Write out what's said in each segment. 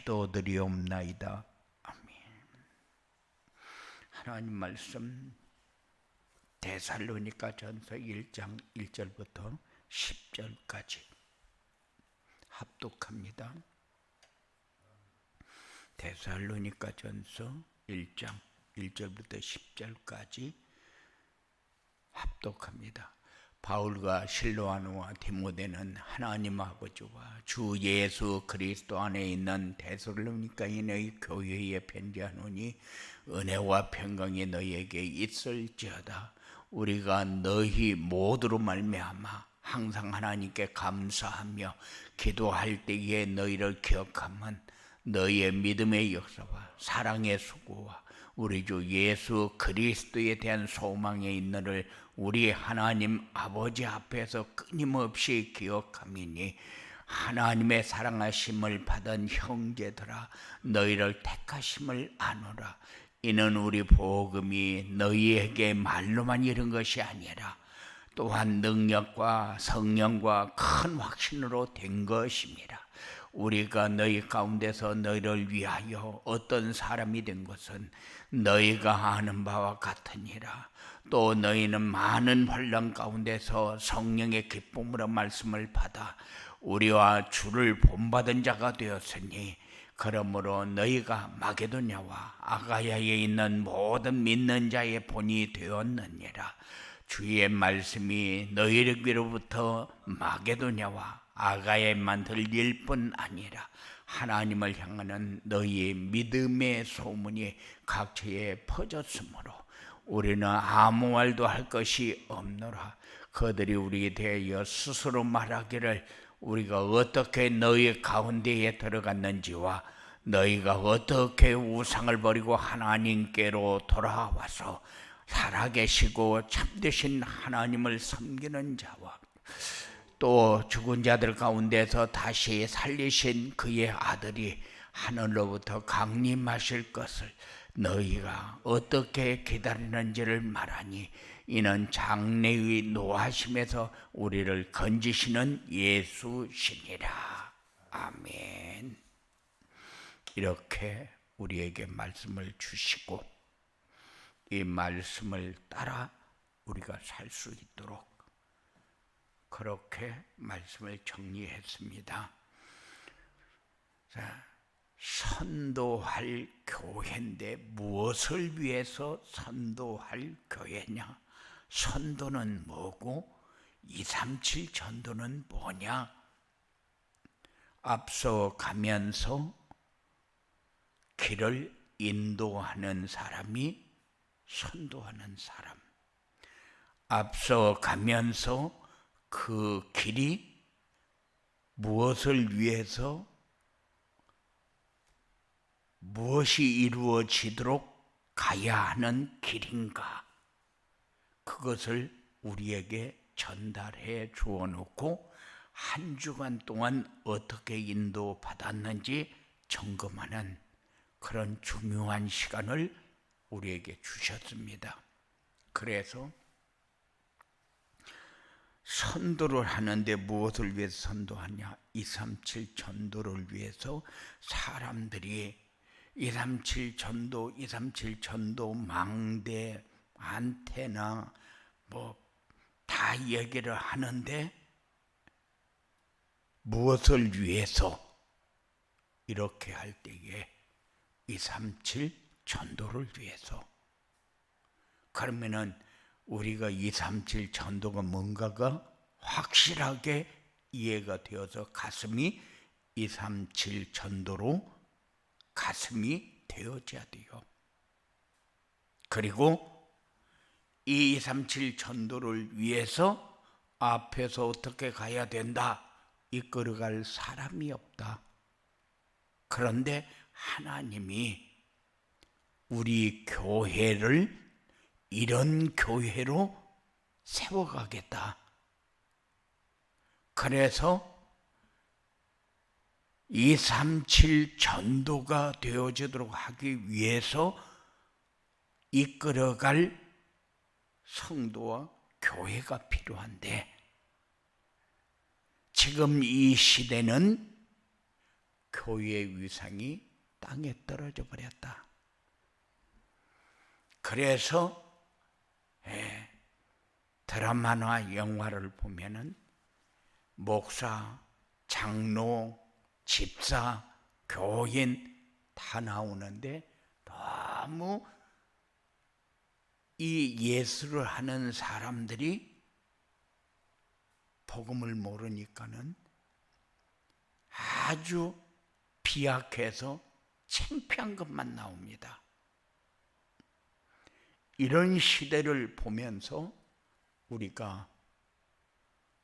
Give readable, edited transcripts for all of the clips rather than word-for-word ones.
기도드리옵나이다. 아멘. 하나님 말씀 데살로니가전서 1장 1절부터 10절까지 합독합니다. 데살로니가전서 1장 1절부터 10절까지 합독합니다. 바울과 실로아노와 디모데는 하나님 아버지와 주 예수 그리스도 안에 있는 데살로니가인의 교회에 편지하노니 은혜와 평강이 너희에게 있을지어다. 우리가 너희 모두로 말미암아 항상 하나님께 감사하며 기도할 때에 너희를 기억하면 너희의 믿음의 역사와 사랑의 수고와 우리 주 예수 그리스도에 대한 소망의 인내를 우리 하나님 아버지 앞에서 끊임없이 기억함이니 하나님의 사랑하심을 받은 형제들아 너희를 택하심을 아노라. 이는 우리 복음이 너희에게 말로만 이른 것이 아니라 또한 능력과 성령과 큰 확신으로 된 것입니다. 우리가 너희 가운데서 너희를 위하여 어떤 사람이 된 것은 너희가 아는 바와 같으니라. 또 너희는 많은 환난 가운데서 성령의 기쁨으로 말씀을 받아 우리와 주를 본받은 자가 되었으니 그러므로 너희가 마게도냐와 아가야에 있는 모든 믿는 자의 본이 되었느니라. 주의 말씀이 너희에게로부터 마게도냐와 아가야에만 들릴 뿐 아니라 하나님을 향하는 너희의 믿음의 소문이 각처에 퍼졌으므로 우리는 아무 말도 할 것이 없노라. 그들이 우리에 대하여 스스로 말하기를 우리가 어떻게 너희 가운데에 들어갔는지와 너희가 어떻게 우상을 버리고 하나님께로 돌아와서 살아계시고 참되신 하나님을 섬기는 자와 또 죽은 자들 가운데서 다시 살리신 그의 아들이 하늘로부터 강림하실 것을 너희가 어떻게 기다리는지를 말하니 이는 장래의 노하심에서 우리를 건지시는 예수시니라. 아멘. 이렇게 우리에게 말씀을 주시고 이 말씀을 따라 우리가 살 수 있도록 그렇게 말씀을 정리했습니다. 자, 선도할 교회인데 무엇을 위해서 선도할 교회냐? 선도는 뭐고 237 전도는 뭐냐? 앞서 가면서 길을 인도하는 사람이 선도하는 사람, 앞서 가면서 그 길이 무엇을 위해서 무엇이 이루어지도록 가야 하는 길인가, 그것을 우리에게 전달해 주어 놓고 한 주간 동안 어떻게 인도받았는지 점검하는 그런 중요한 시간을 우리에게 주셨습니다. 그래서 선도를 하는데 무엇을 위해서 선도하냐? 237 전도를 위해서 사람들이 237 전도 망대 안테나 뭐 다 얘기를 하는데 무엇을 위해서 이렇게 할 때에 237 전도를 위해서. 그러면은 우리가 237 전도가 뭔가가 확실하게 이해가 되어서 가슴이 237 전도로 가슴이 되어져야 돼요. 그리고 이 237 전도를 위해서 앞에서 어떻게 가야 된다, 이끌어갈 사람이 없다. 그런데 하나님이 우리 교회를 이런 교회로 세워가겠다. 그래서 237 전도가 되어지도록 하기 위해서 이끌어갈 성도와 교회가 필요한데 지금 이 시대는 교회의 위상이 땅에 떨어져 버렸다. 그래서 드라마나 영화를 보면은 목사, 장로, 집사, 교인 다 나오는데 너무 이 예수를 하는 사람들이 복음을 모르니까는 아주 비약해서 창피한 것만 나옵니다. 이런 시대를 보면서 우리가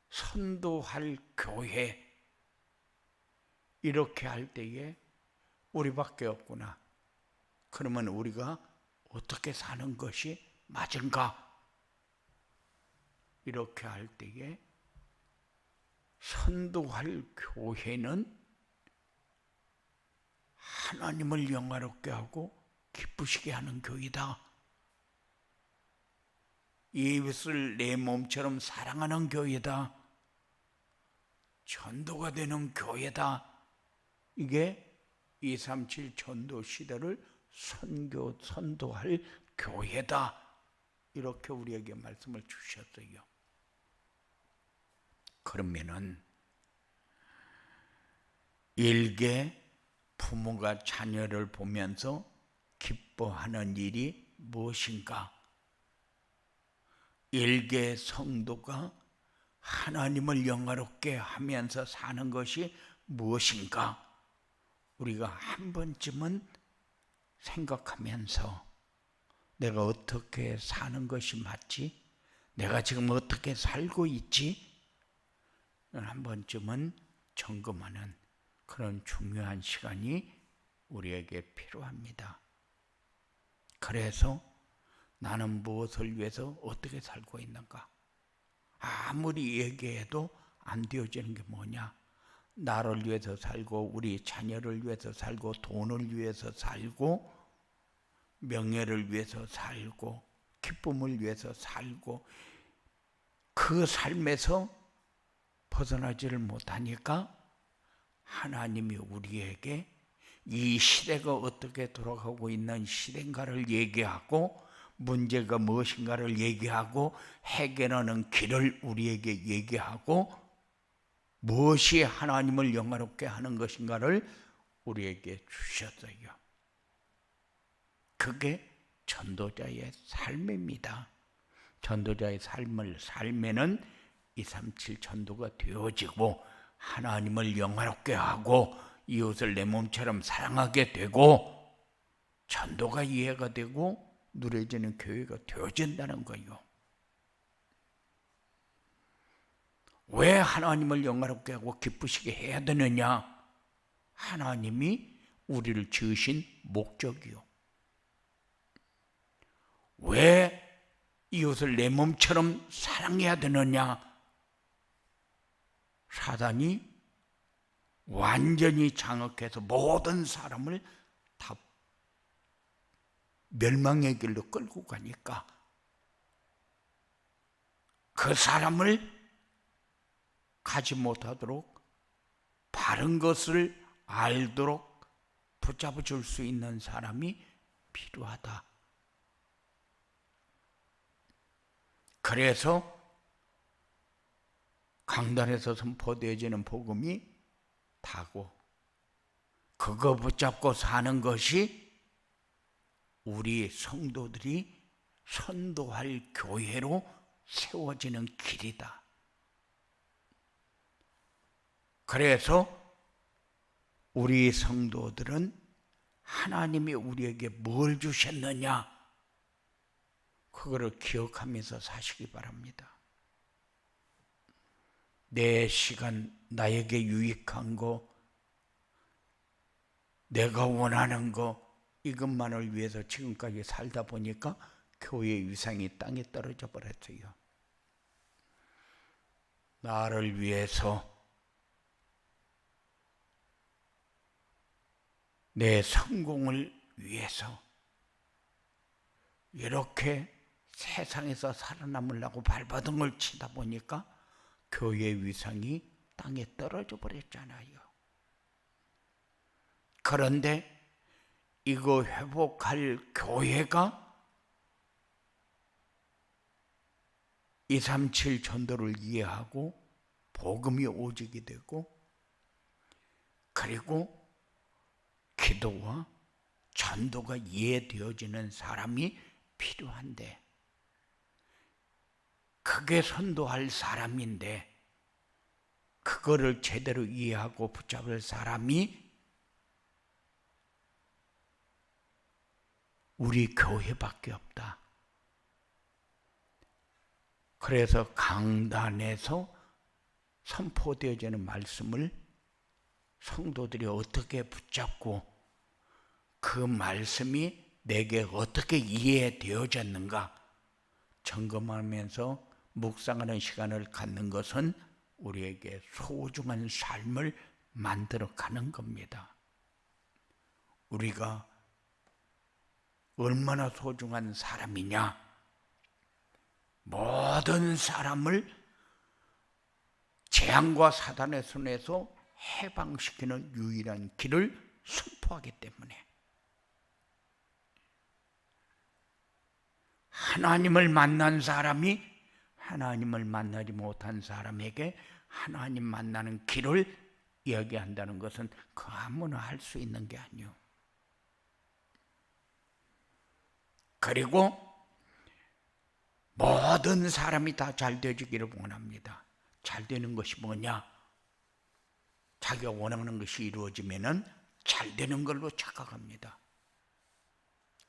선도할 교회 이렇게 할 때에 우리밖에 없구나. 그러면 우리가 어떻게 사는 것이 맞은가? 이렇게 할 때에 선도할 교회는 하나님을 영화롭게 하고 기쁘시게 하는 교회다. 이웃을 내 몸처럼 사랑하는 교회다. 전도가 되는 교회다. 이게 237 전도 시대를 선도할 교회다. 이렇게 우리에게 말씀을 주셨어요. 그러면은 일개 부모가 자녀를 보면서 기뻐하는 일이 무엇인가? 일개 성도가 하나님을 영화롭게 하면서 사는 것이 무엇인가? 우리가 한 번쯤은 생각하면서 내가 어떻게 사는 것이 맞지? 내가 지금 어떻게 살고 있지? 한 번쯤은 점검하는 그런 중요한 시간이 우리에게 필요합니다. 그래서 나는 무엇을 위해서 어떻게 살고 있는가? 아무리 얘기해도 안 되어지는 게 뭐냐? 나를 위해서 살고 우리 자녀를 위해서 살고 돈을 위해서 살고 명예를 위해서 살고 기쁨을 위해서 살고 그 삶에서 벗어나지를 못하니까 하나님이 우리에게 이 시대가 어떻게 돌아가고 있는 시대인가를 얘기하고 문제가 무엇인가를 얘기하고 해결하는 길을 우리에게 얘기하고 무엇이 하나님을 영화롭게 하는 것인가를 우리에게 주셨어요. 그게 전도자의 삶입니다. 전도자의 삶을 살면은 237 전도가 되어지고 하나님을 영화롭게 하고 이웃을 내 몸처럼 사랑하게 되고 전도가 이해가 되고 누려지는 교회가 되어진다는 거예요. 왜 하나님을 영화롭게 하고 기쁘시게 해야 되느냐? 하나님이 우리를 지으신 목적이요. 왜 이웃을 내 몸처럼 사랑해야 되느냐? 사단이 완전히 장악해서 모든 사람을 다 멸망의 길로 끌고 가니까 그 사람을 가지 못하도록 바른 것을 알도록 붙잡아 줄 수 있는 사람이 필요하다. 그래서 강단에서 선포되어지는 복음이 다고 그거 붙잡고 사는 것이 우리 성도들이 선도할 교회로 세워지는 길이다. 그래서 우리 성도들은 하나님이 우리에게 뭘 주셨느냐 그거를 기억하면서 사시기 바랍니다. 내 시간 나에게 유익한 거 내가 원하는 거 이것만을 위해서 지금까지 살다 보니까 교회의 위상이 땅에 떨어져 버렸어요. 나를 위해서 내 성공을 위해서 이렇게 세상에서 살아남으려고 발버둥을 치다 보니까 교회의 위상이 땅에 떨어져 버렸잖아요. 그런데 이거 회복할 교회가 237 전도를 이해하고 복음이 오직이 되고, 그리고 기도와 전도가 이해되어지는 사람이 필요한데, 그게 선도할 사람인데 그거를 제대로 이해하고 붙잡을 사람이 우리 교회밖에 없다. 그래서 강단에서 선포되어지는 말씀을 성도들이 어떻게 붙잡고 그 말씀이 내게 어떻게 이해되어졌는가 점검하면서 묵상하는 시간을 갖는 것은 우리에게 소중한 삶을 만들어 가는 겁니다. 우리가 얼마나 소중한 사람이냐? 모든 사람을 재앙과 사단의 손에서 해방시키는 유일한 길을 선포하기 때문에, 하나님을 만난 사람이 하나님을 만나지 못한 사람에게 하나님 만나는 길을 이야기한다는 것은 그 아무나 할 수 있는 게 아니요. 그리고 모든 사람이 다 잘 되기를 원합니다. 잘 되는 것이 뭐냐? 자기가 원하는 것이 이루어지면은 잘 되는 걸로 착각합니다.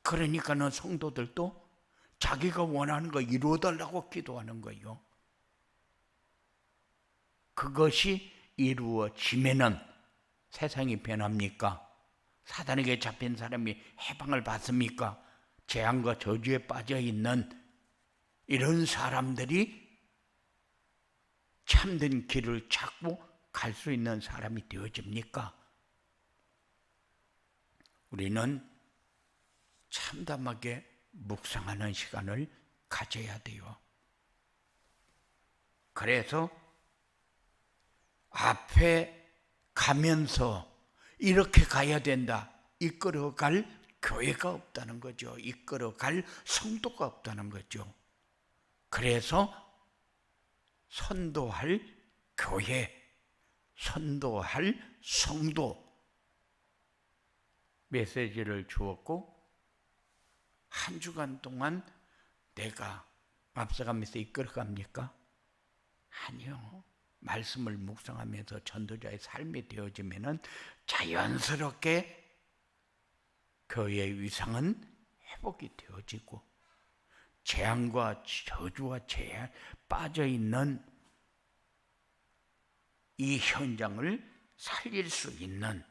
그러니까는 성도들도 자기가 원하는 거 이루어달라고 기도하는 거예요. 그것이 이루어지면은 세상이 변합니까? 사단에게 잡힌 사람이 해방을 받습니까? 재앙과 저주에 빠져있는 이런 사람들이 참된 길을 찾고 갈 수 있는 사람이 되어집니까? 우리는 참담하게 묵상하는 시간을 가져야 돼요. 그래서 앞에 가면서 이렇게 가야 된다, 이끌어갈 교회가 없다는 거죠. 이끌어갈 성도가 없다는 거죠. 그래서 선도할 교회, 선도할 성도 메시지를 주었고, 한 주간 동안 내가 앞서가면서 이끌어갑니까? 아니요. 말씀을 묵상하면서 전도자의 삶이 되어지면은 자연스럽게 교회의 위상은 회복이 되어지고, 재앙과 저주와 재앙 빠져있는 이 현장을 살릴 수 있는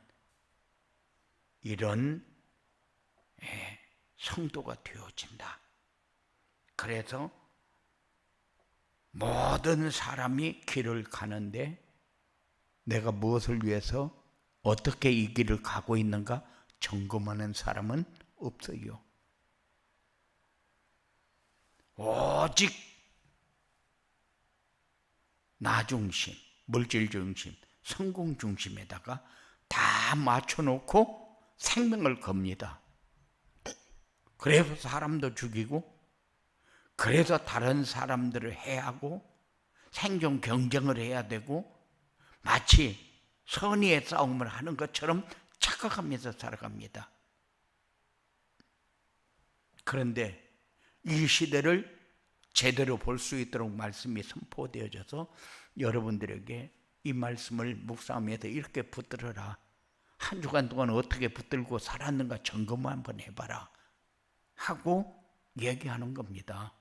이런 성도가 되어진다. 그래서 모든 사람이 길을 가는데 내가 무엇을 위해서 어떻게 이 길을 가고 있는가 점검하는 사람은 없어요. 오직 나 중심, 물질 중심, 성공 중심에다가 다 맞춰놓고 생명을 겁니다. 그래서 사람도 죽이고, 그래서 다른 사람들을 해하고 생존 경쟁을 해야 되고, 마치 선의의 싸움을 하는 것처럼 착각하면서 살아갑니다. 그런데 이 시대를 제대로 볼 수 있도록 말씀이 선포되어져서 여러분들에게 이 말씀을 묵상하면서 이렇게 붙들어라. 한 주간 동안 어떻게 붙들고 살았는가 점검 한번 해봐라 하고 얘기하는 겁니다.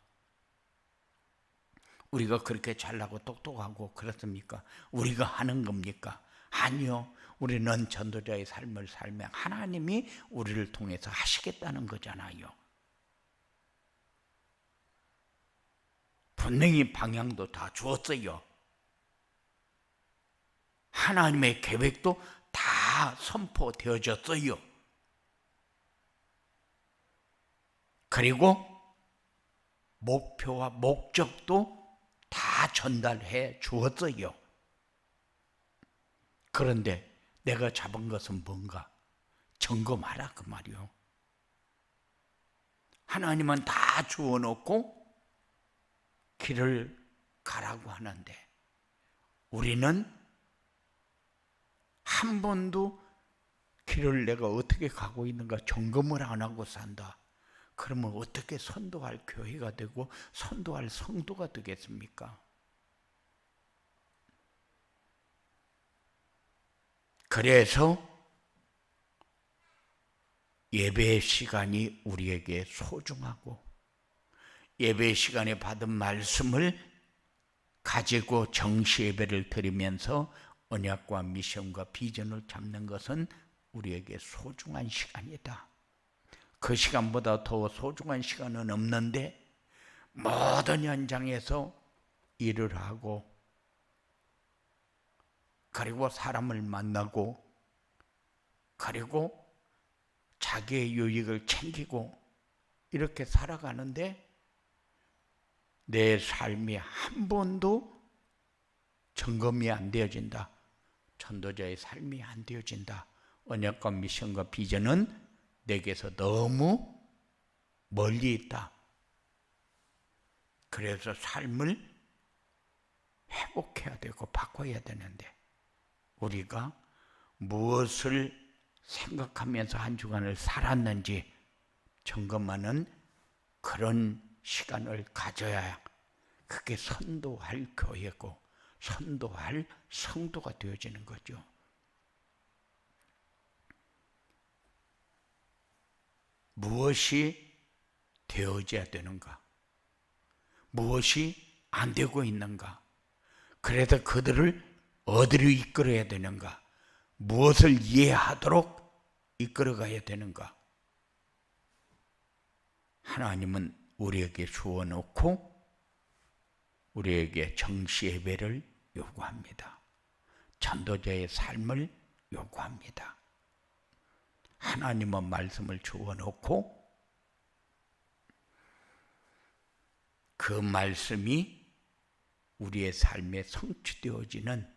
우리가 그렇게 잘나고 똑똑하고 그렇습니까? 우리가 하는 겁니까? 아니요. 우리는 전도자의 삶을 살며 하나님이 우리를 통해서 하시겠다는 거잖아요. 분명히 방향도 다 주었어요. 하나님의 계획도 다 선포되어졌어요. 그리고 목표와 목적도 다 전달해 주었어요. 그런데 내가 잡은 것은 뭔가? 점검하라 그 말이요. 하나님은 다 주어놓고 길을 가라고 하는데 우리는 한 번도 길을 내가 어떻게 가고 있는가 점검을 안 하고 산다. 그러면 어떻게 선도할 교회가 되고 선도할 성도가 되겠습니까? 그래서 예배 시간이 우리에게 소중하고 예배 시간에 받은 말씀을 가지고 정시 예배를 드리면서 언약과 미션과 비전을 잡는 것은 우리에게 소중한 시간이다. 그 시간보다 더 소중한 시간은 없는데 모든 현장에서 일을 하고 그리고 사람을 만나고 그리고 자기의 유익을 챙기고 이렇게 살아가는데 내 삶이 한 번도 점검이 안 되어진다. 전도자의 삶이 안 되어진다. 언약과 미션과 비전은 내게서 너무 멀리 있다. 그래서 삶을 회복해야 되고 바꿔야 되는데 우리가 무엇을 생각하면서 한 주간을 살았는지 점검하는 그런 시간을 가져야 그게 선도할 교회고 선도할 성도가 되어지는 거죠. 무엇이 되어져야 되는가? 무엇이 안 되고 있는가? 그래서 그들을 어디로 이끌어야 되는가? 무엇을 이해하도록 이끌어가야 되는가? 하나님은 우리에게 주어놓고 우리에게 정시 예배를 요구합니다. 전도자의 삶을 요구합니다. 하나님은 말씀을 주어놓고 그 말씀이 우리의 삶에 성취되어지는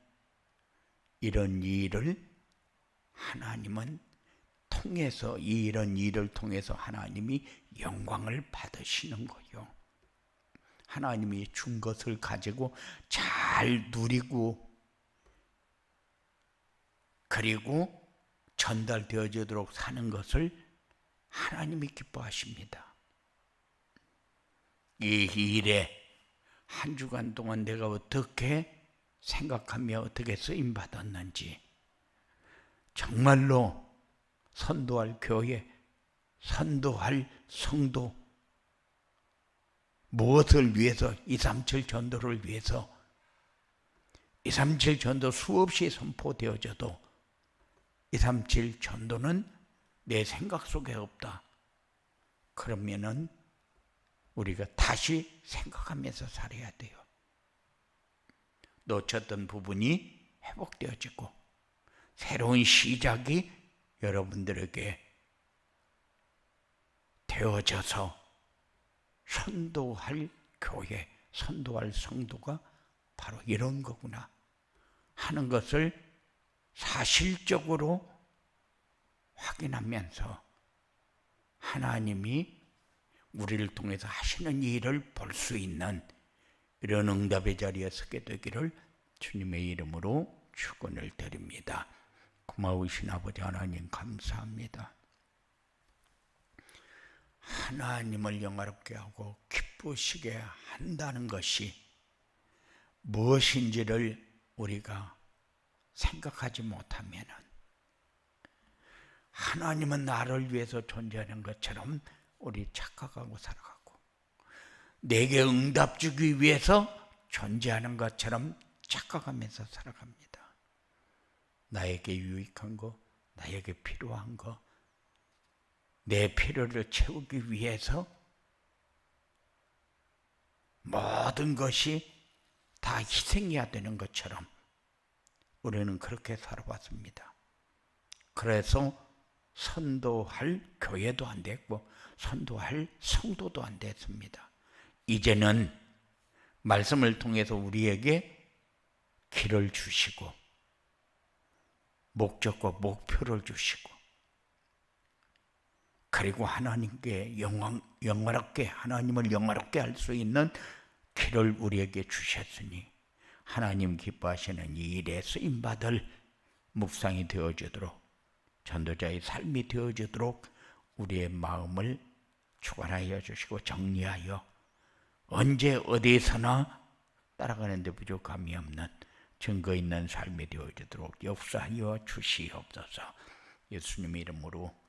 이런 일을 하나님은 통해서 이런 일을 통해서 하나님이 영광을 받으시는 거예요. 하나님이 준 것을 가지고 잘 누리고 그리고 전달되어지도록 사는 것을 하나님이 기뻐하십니다. 이 일에 한 주간 동안 내가 어떻게 생각하며 어떻게 쓰임받았는지 정말로 선도할 교회, 선도할 성도 무엇을 위해서 237 전도를 위해서 237 전도 수없이 선포되어져도 237 전도는 내 생각 속에 없다. 그러면은 우리가 다시 생각하면서 살아야 돼요. 놓쳤던 부분이 회복되어지고 새로운 시작이 여러분들에게 되어져서 선도할 교회, 선도할 성도가 바로 이런 거구나 하는 것을 사실적으로 확인하면서 하나님이 우리를 통해서 하시는 일을 볼 수 있는 이런 응답의 자리에 서게 되기를 주님의 이름으로 축원을 드립니다. 고마우신 아버지 하나님 감사합니다. 하나님을 영화롭게 하고 기쁘시게 한다는 것이 무엇인지를 우리가 생각하지 못하면 하나님은 나를 위해서 존재하는 것처럼 우리 착각하고 살아가고 내게 응답 주기 위해서 존재하는 것처럼 착각하면서 살아갑니다. 나에게 유익한 거, 나에게 필요한 거, 내 필요를 채우기 위해서 모든 것이 다 희생해야 되는 것처럼 우리는 그렇게 살아왔습니다. 그래서 선도할 교회도 안 됐고 선도할 성도도 안 됐습니다. 이제는 말씀을 통해서 우리에게 길을 주시고 목적과 목표를 주시고 그리고 하나님께 영화롭게 하나님을 영화롭게 할 수 있는 길을 우리에게 주셨으니 하나님 기뻐하시는 이 일에 쓰임받을 묵상이 되어지도록 전도자의 삶이 되어지도록 우리의 마음을 주관하여 주시고 정리하여 언제 어디에서나 따라가는데 부족함이 없는 증거 있는 삶이 되어지도록 역사하여 주시옵소서. 예수님의 이름으로